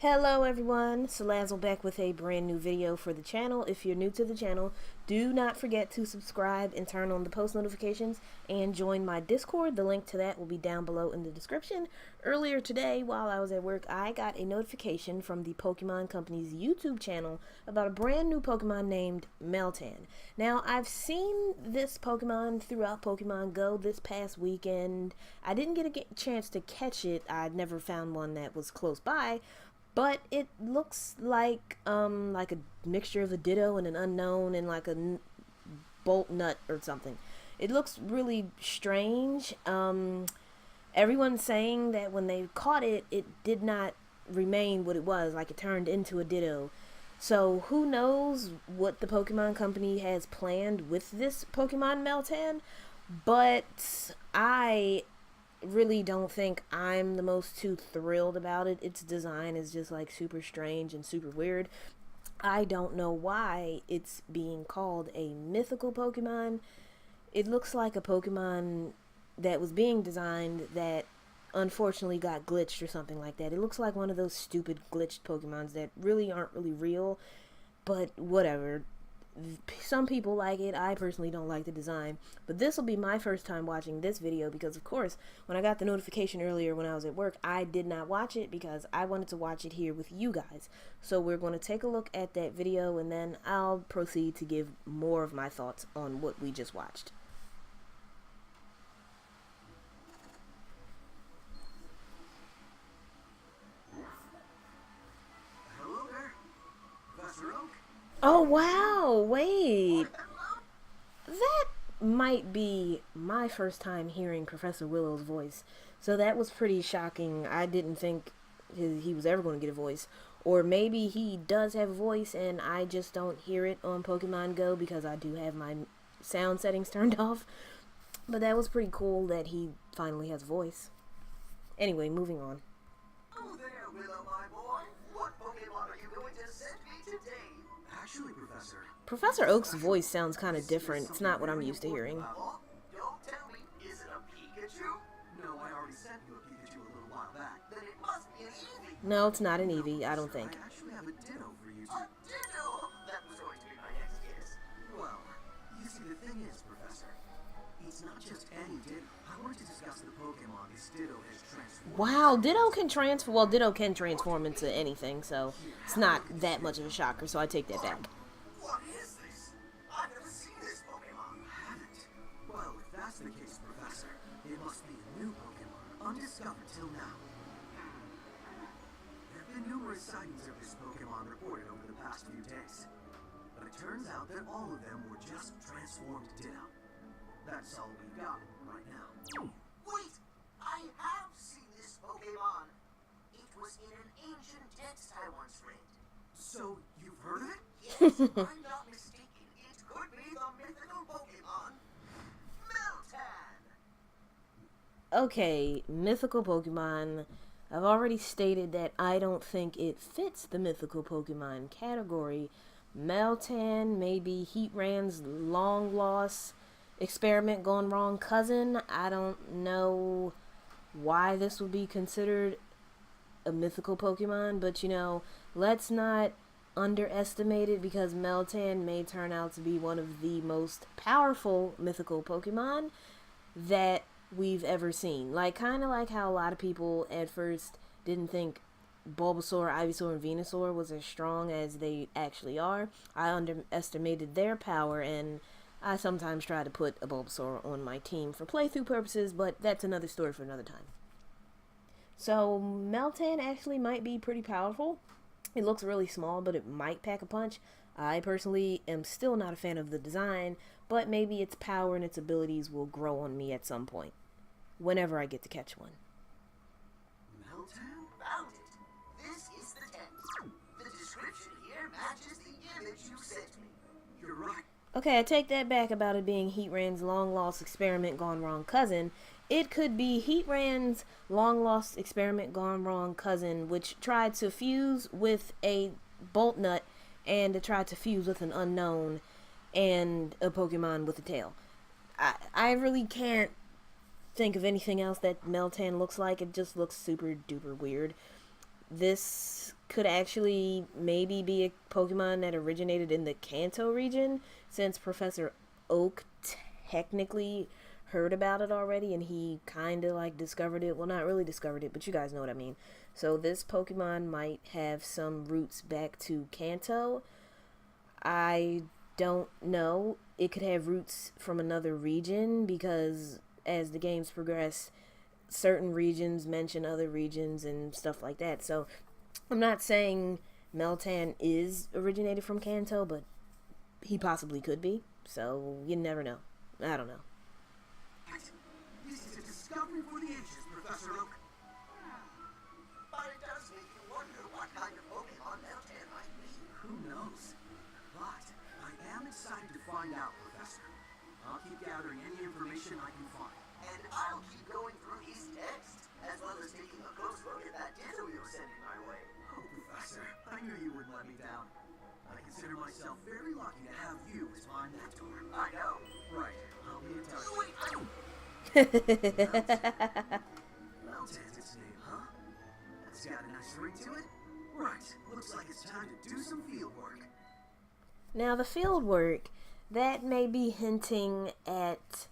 Hello everyone, Salazzle back with a brand new video for the channel. If you're new to the channel, do not forget to subscribe and turn on the post notifications and join my Discord. The link to that will be down below in the description. Earlier today, while I was at work, I got a notification from the Pokemon Company's YouTube channel about a brand new Pokemon named MELTAN. Now, I've seen this Pokemon throughout Pokemon Go this past weekend. I didn't get a chance to catch it. I'd never found one that was close by. But it looks like a mixture of a Ditto and an Unknown and like a Bolt Nut or something. It looks really strange. Everyone's saying that when they caught it, it did not remain what it was, like it turned into a Ditto. So who knows what the Pokemon Company has planned with this Pokemon MELTAN, but I really don't think I'm the most too thrilled about it. Its design is just like super strange and super weird. I don't know why it's being called a mythical Pokemon. It looks like a Pokemon that was being designed that unfortunately got glitched or something like that. It looks like one of those stupid glitched Pokemons that really aren't really real, but whatever. Some people like it. I personally don't like the design, but this will be my first time watching this video because, of course, when I got the notification earlier when I was at work, I did not watch it because I wanted to watch it here with you guys. So we're going to take a look at that video and then I'll proceed to give more of my thoughts on what we just watched. Hello there, Professor Oak. Oh wow, wait. That might be my first time hearing Professor Willow's voice. So that was pretty shocking. I didn't think he was ever going to get a voice. Or maybe he does have a voice and I just don't hear it on Pokemon Go because I do have my sound settings turned off. But that was pretty cool that he finally has a voice. Anyway, moving on. Oh there, Willow, my boy. What Pokemon are you going to send me today? Actually, Professor. Professor Oak's voice sounds kind of different. It's not what I'm used to hearing. Don't tell me, is it a Pikachu? No, I already sent you a Pikachu a little while back. Then it must be an Eevee. No, it's not an Eevee, I don't think. I actually have a Ditto for you two. A Ditto? That was going to be my next guess. Well, you see, the thing is, Professor, it's not just any Ditto. I wanted to discuss the Pokemon this Ditto has transformed. Wow, Ditto can transform. Well, Ditto can transform into anything, so it's not that much of a shocker, so I take that back. What is this? I've never seen this Pokemon. Haven't? Well, if that's the case, Professor, it must be a new Pokemon, undiscovered till now. There have been numerous sightings of this Pokemon reported over the past few days. But it turns out that all of them were just transformed Ditto. That's all we've got right now. Wait! I have seen this Pokemon! It was in an ancient text I once read. So, you've heard of it? Yes, I'm not mistaken. It could be the mythical Pokemon, MELTAN! Okay, mythical Pokemon. I've already stated that I don't think it fits the mythical Pokemon category. MELTAN, maybe Heatran's long lost experiment gone wrong cousin. I don't know why this would be considered a mythical Pokemon, but you know, let's not underestimate it because MELTAN may turn out to be one of the most powerful mythical Pokemon that we've ever seen. Like, kind of like how a lot of people at first didn't think Bulbasaur, Ivysaur, and Venusaur was as strong as they actually are. I underestimated their power, and I sometimes try to put a Bulbasaur on my team for playthrough purposes, but that's another story for another time. So, MELTAN actually might be pretty powerful. It looks really small, but it might pack a punch. I personally am still not a fan of the design, but maybe its power and its abilities will grow on me at some point, whenever I get to catch one. MELTAN? Found it. This is the text. The description here matches the image you sent me. You're right. Okay, I take that back about it being Heatran's long-lost experiment gone wrong cousin. It could be Heatran's long-lost experiment gone wrong cousin, which tried to fuse with a Bolt Nut and it tried to fuse with an Unknown and a Pokemon with a tail. I really can't think of anything else that MELTAN looks like. It just looks super duper weird. This could actually maybe be a Pokemon that originated in the Kanto region, since Professor Oak technically heard about it already and he kind of like discovered it. Well, not really discovered it, but you guys know what I mean. So this Pokemon might have some roots back to Kanto. I don't know. It could have roots from another region because as the games progress, certain regions mention other regions and stuff like that. So I'm not saying Meltan is originated from Kanto, but he possibly could be. So you never know. I don't know. This is a discovery for the ages, Professor Oak. But it does make you wonder what kind of Pokemon Meltan might be. Who knows? But I am excited to find out, Professor. I'll keep gathering any information I can find. And I'll keep going through these texts, as well as taking a close look at that ditto you're sending my way. Oh, Professor, I knew you wouldn't let me down. I consider myself very lucky to have you as my mentor. I know. Right, I'll be in touch. Wait, Meltan's its name, huh? That's got a nice ring to it. Right, looks like it's time to do some field work. Now the field work, that may be hinting at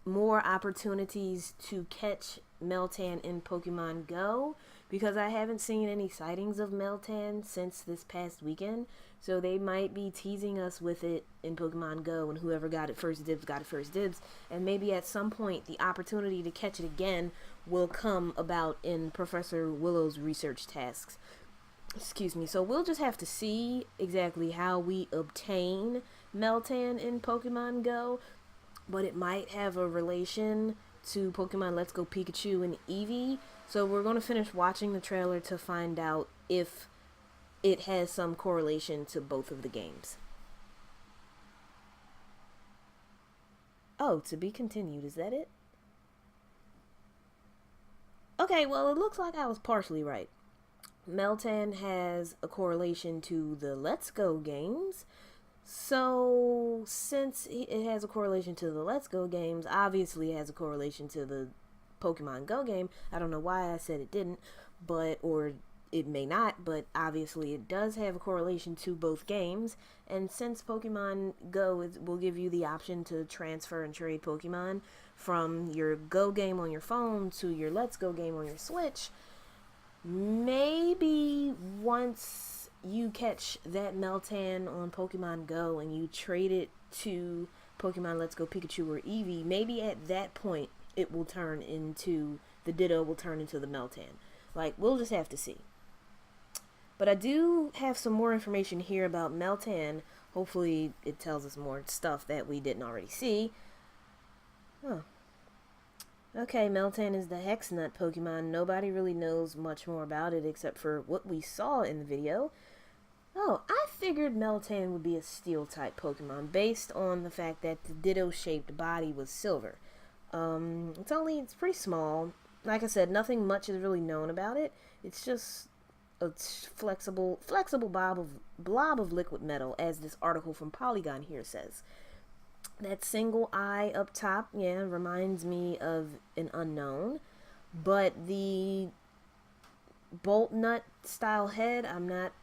more opportunities to catch Meltan in Pokemon Go, because I haven't seen any sightings of Meltan since this past weekend. So they might be teasing us with it in Pokemon Go, and whoever got it first dibs got it first dibs. And maybe at some point the opportunity to catch it again will come about in Professor Willow's research tasks. Excuse me. So we'll just have to see exactly how we obtain Meltan in Pokemon Go, but it might have a relation to Pokemon Let's Go Pikachu and Eevee. So we're going to finish watching the trailer to find out if it has some correlation to both of the games. Oh, to be continued, is that it? Okay, well, it looks like I was partially right. Meltan has a correlation to the Let's Go games. So, since it has a correlation to the Let's Go games, obviously it has a correlation to the Pokemon Go game. I don't know why I said it didn't, or it may not, but obviously it does have a correlation to both games. And since Pokemon Go will give you the option to transfer and trade Pokemon from your Go game on your phone to your Let's Go game on your Switch, maybe once you catch that Meltan on Pokemon Go and you trade it to Pokemon Let's Go Pikachu or Eevee, maybe at that point it will turn into, the Ditto will turn into the Meltan. Like, we'll just have to see. But I do have some more information here about Meltan. Hopefully it tells us more stuff that we didn't already see. Oh. Okay, Meltan is the Hex Nut Pokemon. Nobody really knows much more about it except for what we saw in the video. Oh, I figured Meltan would be a Steel-type Pokemon based on the fact that the Ditto-shaped body was silver. It's pretty small. Like I said, nothing much is really known about it. It's just a flexible blob of liquid metal, as this article from Polygon here says. That single eye up top, yeah, reminds me of an unknown, but the bolt nut style head, I'm not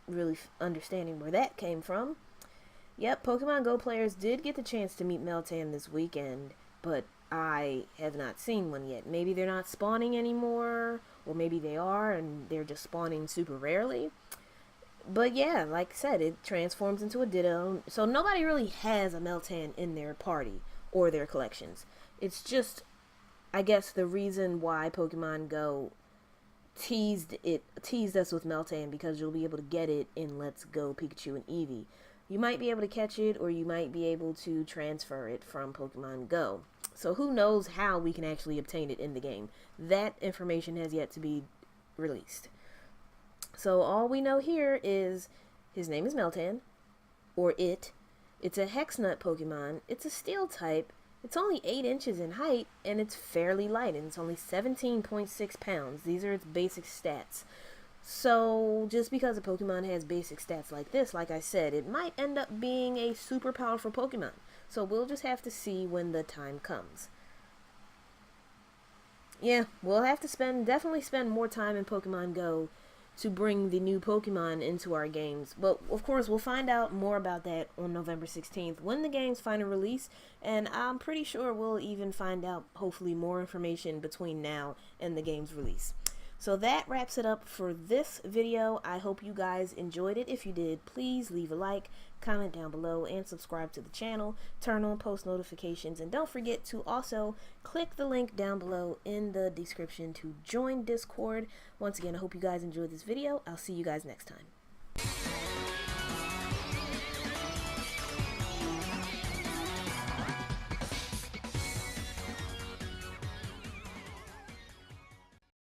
really understanding where that came from. Yep, Pokemon Go players did get the chance to meet Meltan this weekend, but I have not seen one yet. Maybe they're not spawning anymore, or maybe they are and they're just spawning super rarely. But yeah, like I said, it transforms into a Ditto, so nobody really has a Meltan in their party or their collections. It's just, I guess, the reason why Pokemon Go teased us with Meltan, because you'll be able to get it in Let's Go Pikachu and Eevee. You might be able to catch it, or you might be able to transfer it from Pokemon Go. So who knows how we can actually obtain it in the game. That information has yet to be released. So all we know here is his name is Meltan, or it. It's a Hex Nut Pokemon. It's a Steel type. It's only 8 inches in height, and it's fairly light, and it's only 17.6 pounds. These are its basic stats. So just because a Pokemon has basic stats like this, like I said, it might end up being a super powerful Pokemon. So we'll just have to see when the time comes. Yeah, we'll have to definitely spend more time in Pokemon Go to bring the new Pokemon into our games. But of course, we'll find out more about that on November 16th when the game's final release, and I'm pretty sure we'll even find out, hopefully, more information between now and the game's release. So that wraps it up for this video. I hope you guys enjoyed it. If you did, please leave a like, comment down below, and subscribe to the channel. Turn on post notifications, and don't forget to also click the link down below in the description to join Discord. Once again, I hope you guys enjoyed this video. I'll see you guys next time.